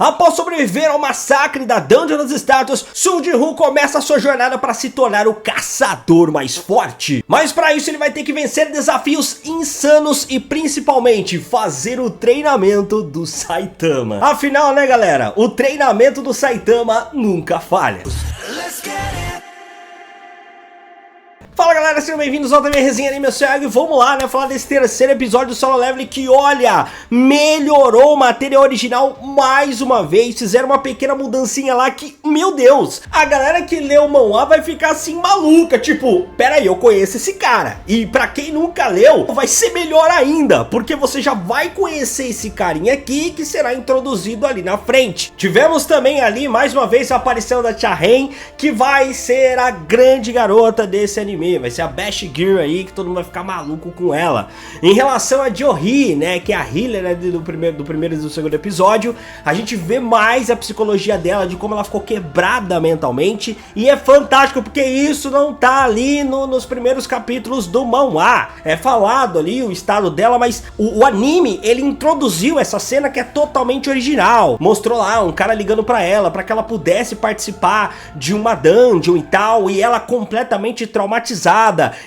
Após sobreviver ao massacre da Dungeon das Estátuas, Sung Ji-Woo começa a sua jornada para se tornar o caçador mais forte. Mas para isso ele vai ter que vencer desafios insanos e principalmente fazer o treinamento do Saitama. Afinal, né galera, o treinamento do Saitama nunca falha. Fala galera, sejam bem-vindos ao minha resenha Anime Cego. Vamos lá, né, falar desse terceiro episódio do Solo Leveling que, olha, melhorou o material original mais uma vez. Fizeram uma pequena mudancinha lá que, meu Deus, a galera que lê o manhwa vai ficar assim maluca, tipo, pera aí, eu conheço esse cara. E pra quem nunca leu, vai ser melhor ainda, porque você já vai conhecer esse carinha aqui que será introduzido ali na frente. Tivemos também ali, mais uma vez, a aparição da Cha-Ren, que vai ser a grande garota desse anime. Vai ser a Best Girl aí, que todo mundo vai ficar maluco com ela. Em relação a Jory, né, que é a healer, né, do primeiro e do segundo episódio, a gente vê mais a psicologia dela, de como ela ficou quebrada mentalmente. E é fantástico, porque isso não tá ali nos primeiros capítulos do manhwa. É falado ali o estado dela, mas o anime, ele introduziu essa cena que é totalmente original. Mostrou lá um cara ligando pra ela, pra que ela pudesse participar de uma dungeon e tal, e ela completamente traumatizada.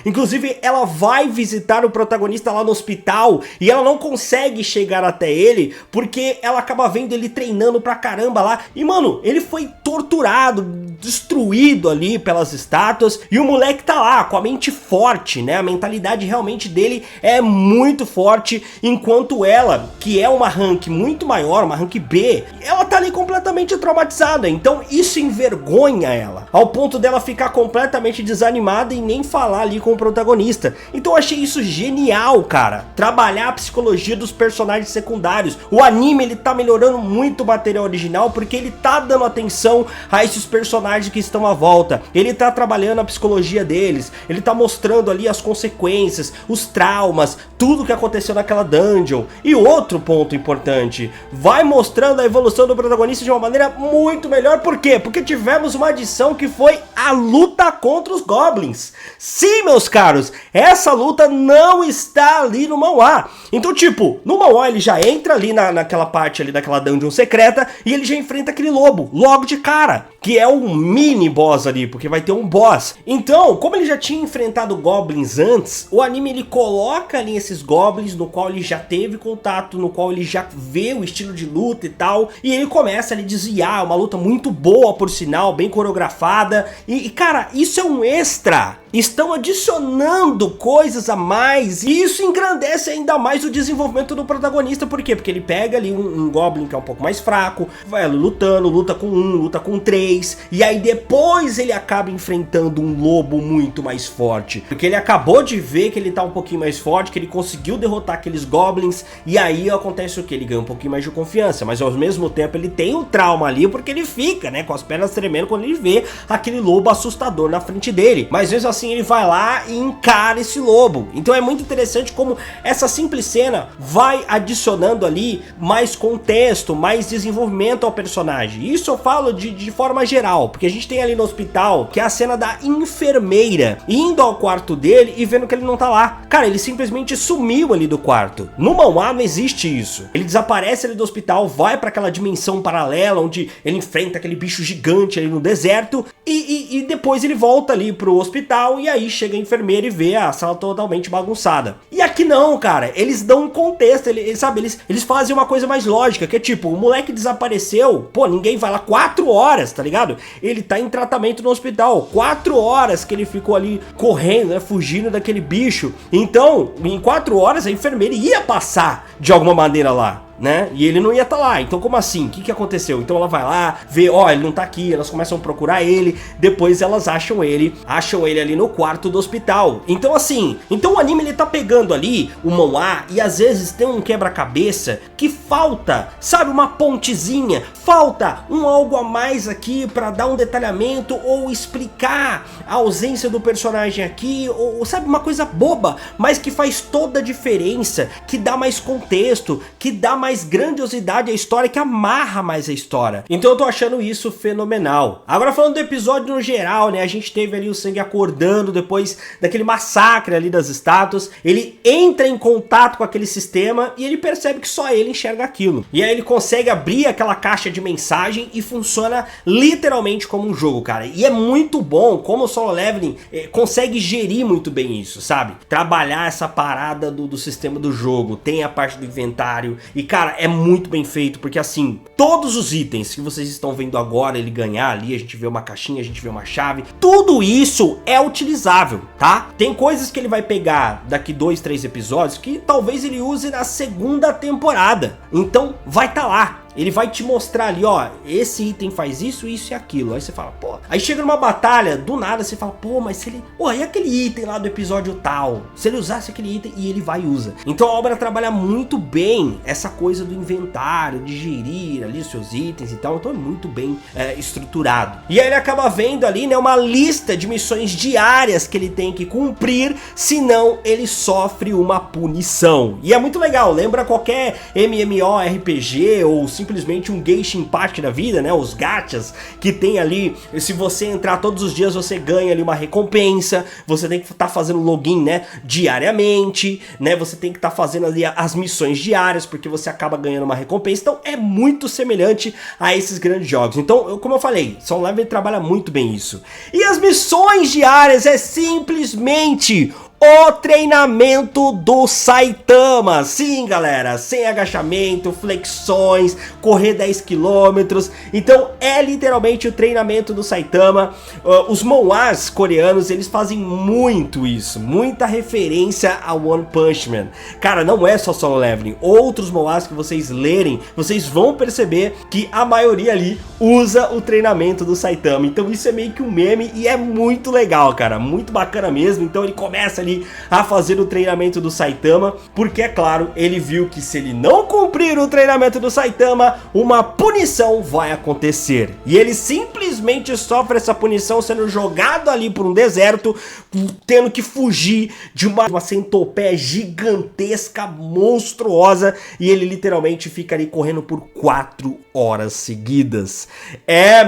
Inclusive ela vai visitar o protagonista lá no hospital e ela não consegue chegar até ele porque ela acaba vendo ele treinando pra caramba lá. E mano, ele foi torturado, destruído ali pelas estátuas, e o moleque tá lá com a mente forte, né? A mentalidade realmente dele é muito forte, enquanto ela, que é uma rank muito maior, uma rank B, ela tá ali completamente traumatizada. Então isso envergonha ela, ao ponto dela ficar completamente desanimada e nem falar ali com o protagonista. Então eu achei isso genial, cara, trabalhar a psicologia dos personagens secundários. O anime, ele tá melhorando muito o material original, porque ele tá dando atenção a esses personagens que estão à volta. Ele tá trabalhando a psicologia deles, ele tá mostrando ali as consequências, os traumas, tudo que aconteceu naquela dungeon. E outro ponto importante, vai mostrando a evolução do protagonista de uma maneira muito melhor. Por quê? Porque tivemos uma adição que foi a luta contra os goblins. Sim, meus caros, essa luta não está ali no manhwa. Então, tipo, no manhwa ele já entra ali naquela parte ali daquela dungeon secreta e ele já enfrenta aquele lobo logo de cara, que é um mini boss ali, porque vai ter um boss. Então, como ele já tinha enfrentado goblins antes, o anime ele coloca ali esses goblins no qual ele já teve contato, no qual ele já vê o estilo de luta e tal, e ele começa a desviar, uma luta muito boa por sinal, bem coreografada, e cara, isso é um extra. Estão adicionando coisas a mais e isso engrandece ainda mais o desenvolvimento do protagonista. Por quê? Porque ele pega ali um Goblin que é um pouco mais fraco, vai lutando, luta com 1, luta com 3, e aí depois ele acaba enfrentando um lobo muito mais forte, porque ele acabou de ver que ele tá um pouquinho mais forte, que ele conseguiu derrotar aqueles Goblins, e aí acontece o que? Ele ganha um pouquinho mais de confiança, mas ao mesmo tempo ele tem um trauma ali, porque ele fica, né, com as pernas tremendo quando ele vê aquele lobo assustador na frente dele. Mas mesmo assim ele vai lá e encara esse lobo. Então é muito interessante como essa simples cena vai adicionando ali mais contexto, mais desenvolvimento ao personagem. Isso eu falo de forma geral, porque a gente tem ali no hospital, que é a cena da enfermeira indo ao quarto dele e vendo que ele não tá lá. Cara, ele simplesmente sumiu ali do quarto. No manhwa não existe isso. Ele desaparece ali do hospital, vai para aquela dimensão paralela onde ele enfrenta aquele bicho gigante ali no deserto e depois ele volta ali pro hospital e aí chega a enfermeira e vê a sala totalmente bagunçada. E aqui não, cara, eles dão um contexto, eles fazem uma coisa mais lógica, que é tipo, o moleque desapareceu, pô, ninguém vai lá 4 horas, tá ligado? Ele tá em tratamento no hospital, 4 horas que ele ficou ali correndo, né, fugindo daquele bicho. Então, em 4 horas a enfermeira ia passar de alguma maneira lá, né? E ele não ia estar lá. Então como assim? O que aconteceu? Então ela vai lá, vê, ó, ele não tá aqui, elas começam a procurar ele, depois elas acham ele ali no quarto do hospital. Então assim, o anime ele tá pegando ali o manhwa e às vezes tem um quebra-cabeça que falta, sabe, uma pontezinha, falta um algo a mais aqui pra dar um detalhamento ou explicar a ausência do personagem aqui, ou sabe, uma coisa boba, mas que faz toda a diferença, que dá mais contexto, que dá mais grandiosidade à história, que amarra mais a história. Então eu tô achando isso fenomenal. Agora falando do episódio no geral, né, a gente teve ali o Sang acordando depois daquele massacre ali das estátuas, ele entra em contato com aquele sistema e ele percebe que só ele enxerga aquilo. E aí ele consegue abrir aquela caixa de mensagem e funciona literalmente como um jogo, cara. E é muito bom como o Solo Leveling consegue gerir muito bem isso, sabe? Trabalhar essa parada do sistema do jogo, tem a parte do inventário e, cara, é muito bem feito, porque assim, todos os itens que vocês estão vendo agora ele ganhar ali, a gente vê uma caixinha, a gente vê uma chave, tudo isso é utilizável, tá? Tem coisas que ele vai pegar daqui 2, 3 episódios que talvez ele use na segunda temporada, então vai tá lá. Ele vai te mostrar ali, ó, esse item faz isso, isso e aquilo. Aí você fala, pô. Aí chega numa batalha, do nada você fala, pô, mas se ele... Pô, e aquele item lá do episódio tal? Se ele usasse aquele item, e ele vai e usa. Então a obra trabalha muito bem essa coisa do inventário, de gerir ali os seus itens e tal. Então é muito bem estruturado. E aí ele acaba vendo ali, né, uma lista de missões diárias que ele tem que cumprir, senão ele sofre uma punição. E é muito legal, lembra qualquer MMORPG ou simplesmente um Genshin Impact da vida, né? Os gachas que tem ali, se você entrar todos os dias você ganha ali uma recompensa, você tem que estar fazendo login, né, diariamente, né? Você tem que estar fazendo ali as missões diárias, porque você acaba ganhando uma recompensa. Então é muito semelhante a esses grandes jogos. Então, como eu falei, Solo Leveling trabalha muito bem isso. E as missões diárias é simplesmente o treinamento do Saitama. Sim, galera, sem agachamento, flexões, correr 10 km. Então é literalmente o treinamento do Saitama. Os manhwas coreanos, eles fazem muito isso, muita referência a One Punch Man. Cara, não é só Solo Leveling. Outros manhwas que vocês lerem, vocês vão perceber que a maioria ali usa o treinamento do Saitama. Então isso é meio que um meme e é muito legal, cara, muito bacana mesmo. Então ele começa ali a fazer o treinamento do Saitama, porque é claro, ele viu que se ele não cumprir o treinamento do Saitama, uma punição vai acontecer. E ele simplesmente sofre essa punição sendo jogado ali por um deserto, tendo que fugir de uma centopeia gigantesca, monstruosa, e ele literalmente fica ali correndo por 4 horas seguidas.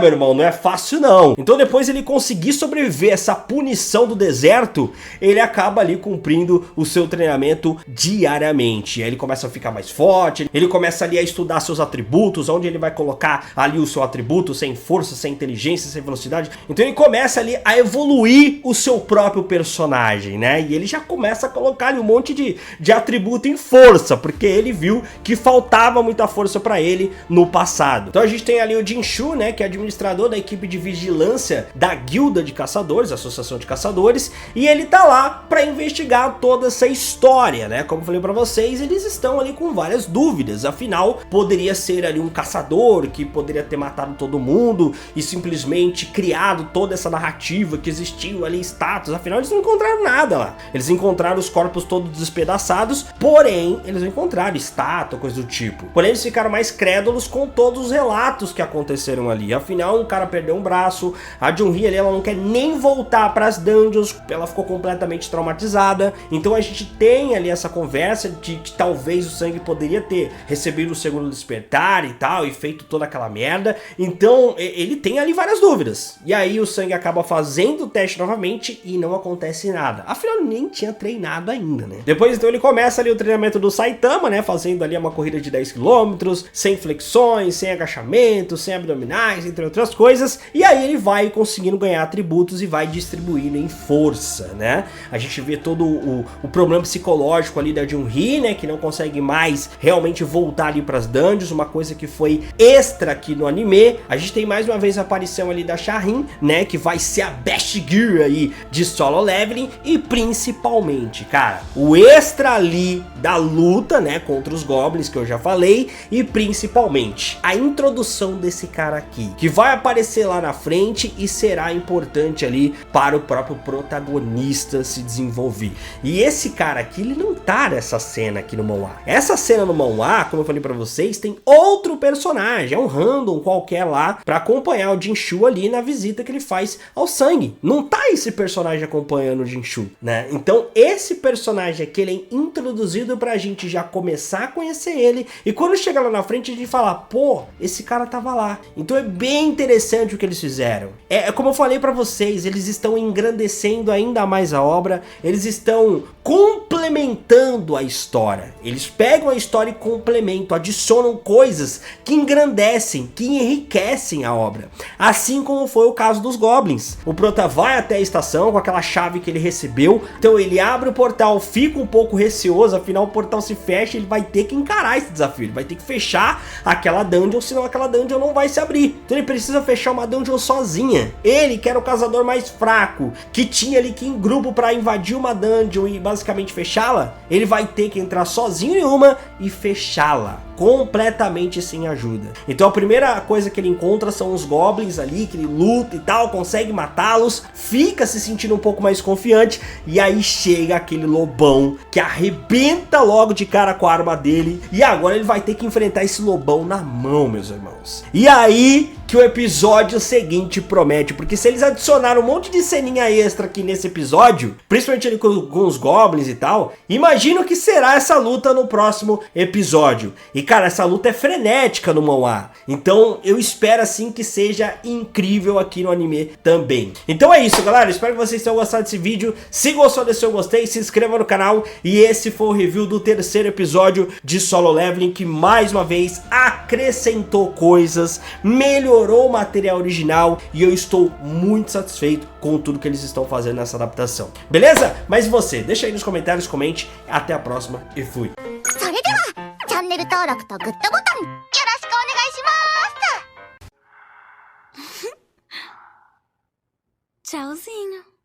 Meu irmão, não é fácil não. Então depois ele conseguir sobreviver a essa punição do deserto, ele acaba ali cumprindo o seu treinamento diariamente. Aí ele começa a ficar mais forte, ele começa ali a estudar seus atributos, onde ele vai colocar ali o seu atributo, sem força, sem inteligência, sem velocidade. Então ele começa ali a evoluir o seu próprio personagem, né? E ele já começa a colocar ali um monte de atributo em força, porque ele viu que faltava muita força para ele no passado. Então a gente tem ali o Jinshu, né, que é administrador da equipe de vigilância da Guilda de Caçadores, Associação de Caçadores, e ele tá lá para investigar toda essa história, né? Como eu falei para vocês, eles estão ali com várias dúvidas. Afinal, poderia ser ali um caçador que poderia ter matado todo mundo e simplesmente criado toda essa narrativa que existiu ali, status. Afinal, eles não encontraram nada lá. Eles encontraram os corpos todos despedaçados, porém, eles não encontraram estátua, coisa do tipo. Porém, eles ficaram mais crédulos com todos os relatos que aconteceram ali. Afinal, um cara perdeu um braço, a Junri ali, ela não quer nem voltar para as dungeons, ela ficou completamente traumatizada. Então a gente tem ali essa conversa de que talvez o Sang poderia ter recebido o segundo despertar e tal, e feito toda aquela merda. Então ele tem ali várias dúvidas. E aí o Sang acaba fazendo o teste novamente e não acontece nada. Afinal, nem tinha treinado ainda, né? Depois então ele começa ali o treinamento do Saitama, né? Fazendo ali uma corrida de 10 km, sem flexões, sem agachamento, sem abdominais, entre outras coisas. E aí ele vai conseguindo ganhar atributos e vai distribuindo em força, né? A gente vê todo o problema psicológico ali da Junri, né, que não consegue mais realmente voltar ali pras dungeons, uma coisa que foi extra aqui no anime. A gente tem mais uma vez a aparição ali da Sharin, né, que vai ser a best gear aí de Solo Leveling, e principalmente, cara, o extra ali da luta, né, contra os goblins que eu já falei, e principalmente a introdução desse cara aqui, que vai aparecer lá na frente e será importante ali para o próprio protagonista se desenvolver. E esse cara aqui, ele não tá nessa cena aqui no manhwa. Essa cena no manhwa, como eu falei pra vocês, tem outro personagem, é um random qualquer lá, pra acompanhar o Jinshu ali na visita que ele faz ao sangue. Não tá esse personagem acompanhando o Jinshu, né? Então esse personagem aqui, ele é introduzido pra gente já começar a conhecer ele, e quando chega lá na frente a gente fala, pô, esse cara tava lá. Então é bem interessante o que eles fizeram. É como eu falei pra vocês, eles estão engrandecendo ainda mais a obra, eles estão complementando a história. Eles pegam a história e complementam, adicionam coisas que engrandecem, que enriquecem a obra. Assim como foi o caso dos Goblins. O prota vai até a estação com aquela chave que ele recebeu, então ele abre o portal, fica um pouco receoso, afinal o portal se fecha, ele vai ter que encarar esse desafio, ele vai ter que fechar aquela dungeon, senão aquela dungeon não vai se abrir. Então ele precisa fechar uma dungeon sozinha. Ele, que era o caçador mais fraco, que tinha ali que ir em grupo para invadir uma dungeon e basicamente fechá-la, ele vai ter que entrar sozinho em uma e fechá-la completamente sem ajuda. Então a primeira coisa que ele encontra são os goblins ali, que ele luta e tal, consegue matá-los, fica se sentindo um pouco mais confiante, e aí chega aquele lobão que arrebenta logo de cara com a arma dele, e agora ele vai ter que enfrentar esse lobão na mão, meus irmãos. E aí que o episódio seguinte promete, porque se eles adicionaram um monte de ceninha extra aqui nesse episódio, principalmente ali com os goblins e tal, imagina o que será essa luta no próximo episódio. E cara, essa luta é frenética no manhwa, então eu espero assim que seja incrível aqui no anime também. Então é isso, galera, espero que vocês tenham gostado desse vídeo. Se gostou, deixa seu gostei, se inscreva no canal, e esse foi o review do terceiro episódio de Solo Leveling, que mais uma vez acrescentou coisas, melhorou o material original, e eu estou muito satisfeito com tudo que eles estão fazendo nessa adaptação. Beleza? Mas e você? Deixa aí nos comentários, comente. Até a próxima e fui! チャンネル登録とグッドボタンよろしくお願いします。Tchauzinho.